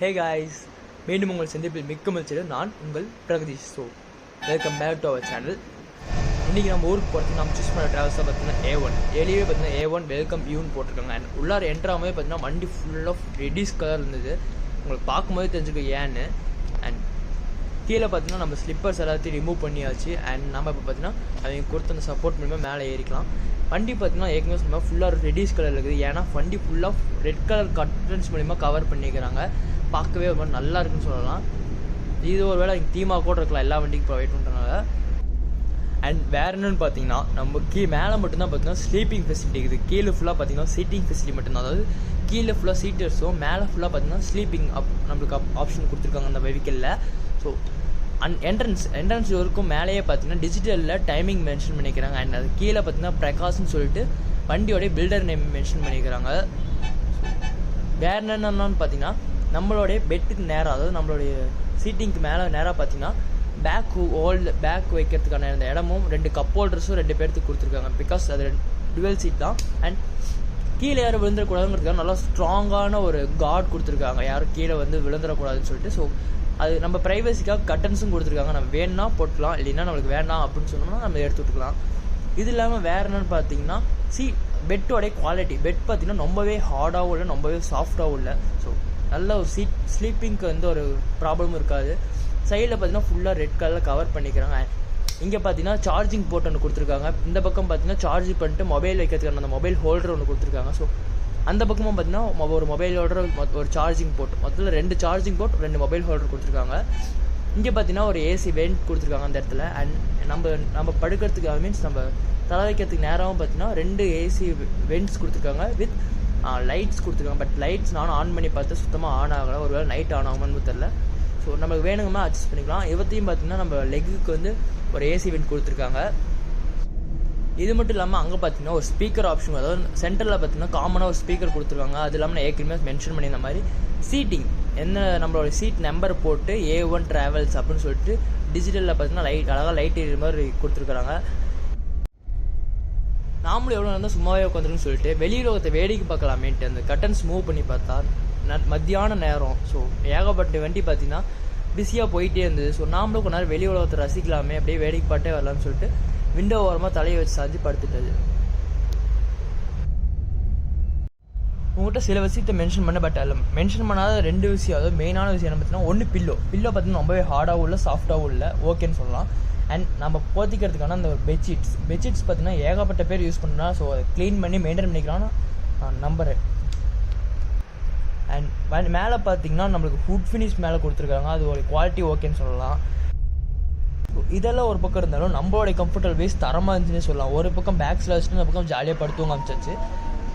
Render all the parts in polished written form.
Hey guys, மீண்டும் உங்கள் சந்திப்பில் மிக்க மகிழ்ச்சி. நான் உங்கள் Pragadeesh. So welcome back to our channel. இன்றைக்கி நம்ம ஊருக்கு போகிறதுக்கு நம்ம சூஸ் பண்ண ட்ராவல்ஸாக பார்த்தீங்கன்னா A1 ஏலியே பார்த்தீங்கன்னா A1 வெல்கம் யூன்னு போட்டிருக்காங்க. அண்ட் உள்ளார என்ட்ராமே பார்த்தீங்கன்னா வண்டி ஃபுல் ஆஃப் ரெடிஸ் கலர் இருந்தது. உங்களுக்கு பார்க்கும்போது தெரிஞ்சுக்க ஏன்னு. அண்ட் கீழே பார்த்தீங்கன்னா நம்ம ஸ்லிப்பர்ஸ் எல்லாத்தையும் ரிமூவ் பண்ணியாச்சு. அண்ட் நம்ம இப்போ பார்த்தீங்கன்னா அவங்க கொடுத்த அந்த சப்போர்ட் மூலமாக மேலே ஏறிக்கலாம். வண்டி பார்த்தீங்கன்னா ஏற்கனவே சொன்னால் ஃபுல்லாக ரெடிஸ் கலர் இருக்குது. ஏன்னா வண்டி ஃபுல்லாக ரெட் கலர் கர்டன்ஸ் மூலிமா கவர் பண்ணிக்கிறாங்க. பார்க்கவே ஒரு மாதிரி நல்லா இருக்குன்னு சொல்லலாம். இது ஒரு வேளை இங்கே தீமாக கூட இருக்கலாம் எல்லா வண்டிக்கும் ப்ரொவைட் பண்ணுறதுனால. அண்ட் வேறு என்னென்னு பார்த்தீங்கன்னா நம்ம மேலே மட்டும்தான் பார்த்தீங்கன்னா ஸ்லீப்பிங் ஃபெசிலிட்டி இருக்குது. கீழே ஃபுல்லாக பார்த்தீங்கன்னா சீட்டிங் ஃபெசிலிட்டி மட்டும்தான். அதாவது கீழே ஃபுல்லாக சீட்டர்ஸும் மேலே ஃபுல்லாக பார்த்தீங்கன்னா ஸ்லீப்பிங் நம்மளுக்கு ஆப்ஷன் கொடுத்துருக்காங்க அந்த வெஹிக்கிளில். ஸோ என்ட்ரன்ஸ் வரைக்கும் மேலேயே பார்த்தீங்கன்னா டிஜிட்டலில் டைமிங் மென்ஷன் பண்ணிக்கிறாங்க. அண்ட் அது கீழே பார்த்தீங்கன்னா பிரகாஷ்னு சொல்லிட்டு வண்டியோடைய பில்டர் நேம் மென்ஷன் பண்ணிக்கிறாங்க. வேறு என்னென்னு பார்த்தீங்கன்னா நம்மளுடைய பெட்டுக்கு நேராக, அதாவது நம்மளுடைய சீட்டிங்க்கு மேலே நேராக பார்த்தீங்கன்னா பேக் வைக்கிறதுக்கான அந்த இடமும் 2 கப் ஹோல்டர்ஸும் 2 பேர்த்துக்கு கொடுத்துருக்காங்க. பிகாஸ் அது டுவெல் சீட் தான். அண்ட் கீழே யாரும் விழுந்துடக்கூடாதுங்கிறதுக்காக நல்லா ஸ்ட்ராங்கான ஒரு கார்டு கொடுத்துருக்காங்க, யாரும் கீழே வந்து விழுந்துடக்கூடாதுன்னு சொல்லிட்டு. ஸோ அது நம்ம ப்ரைவசிக்காக கட்டன்ஸும் கொடுத்துருக்காங்க. நம்ம வேணுன்னா போட்டுக்கலாம், இல்லைன்னா நம்மளுக்கு வேண்டாம் அப்படின்னு சொன்னோம்னா நம்ம எடுத்து விட்டுக்கலாம். இது இல்லாமல் வேறு என்னென்னு பார்த்தீங்கன்னா பெட்டோடைய குவாலிட்டி. பெட் பார்த்தீங்கன்னா ரொம்பவே ஹார்டாகவும் இல்லை, ரொம்பவே சாஃப்டாகவும் இல்லை. ஸோ நல்ல ஒரு ஸ்லீப்பிங்க்கு வந்து ஒரு ப்ராப்ளமும் இருக்காது. சைடில் பார்த்தீங்கன்னா ஃபுல்லாக ரெட் கலரில் கவர் பண்ணிக்கிறாங்க. இங்கே பார்த்தீங்கன்னா சார்ஜிங் போர்ட் ஒன்று கொடுத்துருக்காங்க. இந்த பக்கம் பார்த்தீங்கன்னா சார்ஜ் பண்ணிட்டு மொபைல் வைக்கிறதுக்கான அந்த மொபைல் ஹோல்டர் ஒன்று கொடுத்துருக்காங்க. ஸோ அந்த பக்கமும் பார்த்தீங்கன்னா ஒரு மொபைல் ஹோல்டர், ஒரு சார்ஜிங் போர்ட், மொத்தத்தில் 2 சார்ஜிங் போர்ட், 2 மொபைல் ஹோல்டர் கொடுத்துருக்காங்க. இங்கே பார்த்தீங்கன்னா ஒரு ஏசி வெண்ட் கொடுத்துருக்காங்க அந்த இடத்துல. அண்ட் நம்ம படுக்கிறதுக்கு மீன்ஸ் நம்ம தலை வைக்கிறதுக்கு நேரமும் பார்த்தீங்கன்னா 2 ஏசி வெண்ட்ஸ் கொடுத்துருக்காங்க வித் லைட்ஸ் கொடுத்துருக்காங்க. பட் லைட்ஸ் நானும் ஆன் பண்ணி பார்த்தா சுத்தமாக ஆன் ஆகலை. ஒரு வேளை நைட் ஆன் ஆகுமான்னு தெரில. ஸோ நமக்கு வேணுங்கம்மா அட்ஜஸ்ட் பண்ணிக்கலாம். இவத்தையும் பார்த்தீங்கன்னா நம்ம லெக்குக்கு வந்து ஒரு ஏசி வெண்ட் கொடுத்துருக்காங்க. இது மட்டும் இல்லாமல் அங்கே பார்த்தீங்கன்னா ஒரு ஸ்பீக்கர் ஆப்ஷன், அதாவது சென்டரில் பார்த்தீங்கன்னா காமனாக ஒரு ஸ்பீக்கர் கொடுத்துருக்காங்க. அது இல்லாமல் நான் ஏற்கனவே மென்ஷன் பண்ணியிருந்த மாதிரி சீட்டிங் என்ன நம்மளோட சீட் நம்பர் போட்டு A1 ட்ராவல்ஸ் அப்படின்னு சொல்லிட்டு டிஜிட்டலில் பார்த்தீங்கன்னா அழகாக லைட் எரியுற மாதிரி கொடுத்துருக்குறாங்க. நாமளும் எவ்வளோ இருந்தால் சும்மாவே உட்காந்துருன்னு சொல்லிட்டு வெளியுலகத்தை வேடிக்கை பார்க்கலாமேன்ட்டு அந்த கட்டன்ஸ் மூவ் பண்ணி பார்த்தா மத்தியான நேரம். ஸோ ஏகப்பட்ட வண்டி பார்த்தீங்கன்னா பிஸியாக போயிட்டே இருந்தது. ஸோ நாமளும் கொஞ்ச நேரம் வெளி உலகத்தை ரசிக்கலாமே, அப்படியே வேடிக்கை பாட்டே வரலான்னு சொல்லிட்டு விண்டோ ஓரமாக தலையை வச்சு சாஞ்சு படுத்துட்டது. உங்கள்கிட்ட சில விஷயத்தை மென்ஷன் பண்ண, பட் அதில் மென்ஷன் பண்ணாத 2 விஷயம், அதாவது மெயினான விஷயம் என்ன பார்த்தீங்கன்னா, ஒன்று பில்லோ பார்த்தீங்கன்னா ரொம்பவே ஹார்டாகவும் இல்லை, சாஃப்டாகவும் இல்லை, ஓகேன்னு சொல்லலாம். அண்ட் நம்ம போத்திக்கிறதுக்கான அந்த ஒரு பெட்ஷீட்ஸ் பார்த்தீங்கன்னா ஏகப்பட்ட பேர் யூஸ் பண்ணா. ஸோ அதை க்ளீன் பண்ணி மெயின்டைன் பண்ணிக்கலாம்னு நம்புறேன். அண்ட் மேலே பார்த்தீங்கன்னா நம்மளுக்கு ஃபுட் ஃபினிஷ் மேலே கொடுத்துருக்காங்க. அது ஒரு குவாலிட்டி ஓகேன்னு சொல்லலாம். இதெல்லாம் ஒரு பக்கம் இருந்தாலும் நம்மளோட கம்ஃபர்டபுள் வைஸ் தரமாக இருந்துச்சுன்னு சொல்லலாம். ஒரு பக்கம் பேக்ஸில் வச்சுட்டு இந்த பக்கம் ஜாலியாக படுத்துவங்க அமைச்சாச்சு.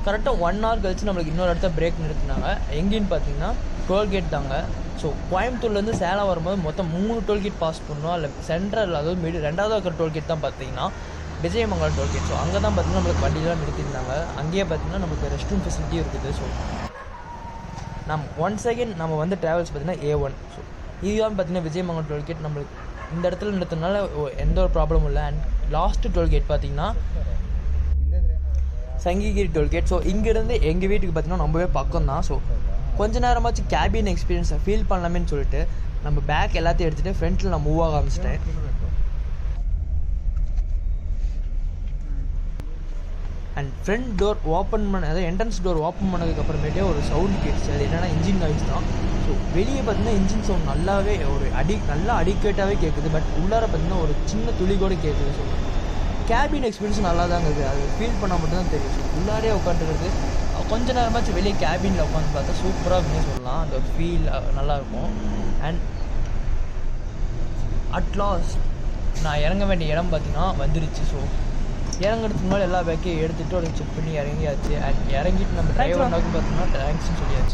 கரெக்டாக 1 hour கழிச்சு நம்மளுக்கு இன்னொரு இடத்த பிரேக் நிறுத்தினாங்க. எங்கேன்னு பார்த்தீங்கன்னா டோல்கேட் தாங்க. ஸோ கோயம்புத்தூர்லேருந்து சேலம் வரும்போது மொத்தம் 3 டோல்கேட் பாஸ் பண்ணோம். அதில் சென்ட்ரல், அதாவது ரெண்டாவது இருக்கிற டோல்கேட் தான் பார்த்தீங்கன்னா விஜயமங்கலம் டோல்கேட். ஸோ அங்கே தான் பார்த்தீங்கன்னா நம்மளுக்கு வண்டியெலாம் நிறுத்தியிருந்தாங்க. அங்கேயே பார்த்தீங்கன்னா நமக்கு ரெஸ்ட் ரூம் ஃபெசிலிட்டியும் இருக்குது. ஸோ ஒன்ஸ் அகெயின் நம்ம வந்து ட்ராவல்ஸ் பார்த்தீங்கன்னா A1. ஸோ இதுதான் பார்த்தீங்கன்னா விஜயமங்கலம் டோல்கேட். நம்மளுக்கு இந்த இடத்துல நிறுத்தினால எந்த ஒரு ப்ராப்ளமும் இல்லை. அண்ட் லாஸ்ட்டு டோல்கேட் பார்த்தீங்கன்னா சங்கிகிரி டோல்கேட். ஸோ இங்கேருந்து எங்கள் வீட்டுக்கு பார்த்தீங்கன்னா ரொம்பவே பக்கம் தான். ஸோ கொஞ்ச நேரமாச்சு கேபின் எக்ஸ்பீரியன்ஸை ஃபீல் பண்ணலாமேன்னு சொல்லிட்டு நம்ம பேக் எல்லாத்தையும் எடுத்துகிட்டு ஃப்ரண்ட்டில் நான் மூவ் ஆக ஆரம்பிச்சிட்டேன். அண்ட் ஃப்ரண்ட் டோர் ஓப்பன் அதாவது என்ட்ரன்ஸ் டோர் ஓப்பன் பண்ணதுக்கப்புறமேட்டே ஒரு சவுண்ட் கேட்டுச்சு. அது என்னென்னா இன்ஜின் நாய்ஸ் தான். ஸோ வெளியே பார்த்தீங்கன்னா இன்ஜின் சவுண்ட் நல்லாவே நல்லா அடிக்கேட்டாகவே கேட்குது. பட் உள்ளார பார்த்தீங்கன்னா ஒரு சின்ன துளி கூட கேட்குது. ஸோ கேபின் எக்ஸ்பீரியன்ஸ் நல்லா தாங்க இருக்குது. அது ஃபீல் பண்ணால் மட்டும்தான் தெரியும். ஸோ உள்ளாரே உட்காந்துருக்குது. கொஞ்ச நேரமாச்சு வெளியே கேபினில் உட்காந்து பார்த்தா சூப்பராக அப்படின்னு சொல்லலாம். அந்த ஃபீல் நல்லாயிருக்கும். அண்ட் அட்லாஸ்ட் நான் இறங்க வேண்டிய இடம் பார்த்தீங்கன்னா வந்துருச்சு. ஸோ இறங்குறதுக்கு முன்னாடி எல்லா பேக்கையும் எடுத்துகிட்டு ஒரு செக் பண்ணி இறங்கியாச்சு. அண்ட் இறங்கிட்டு நம்ம டிரைவர் பார்த்தீங்கன்னா தேங்க்ஸ்ன்னு சொல்லியாச்சு.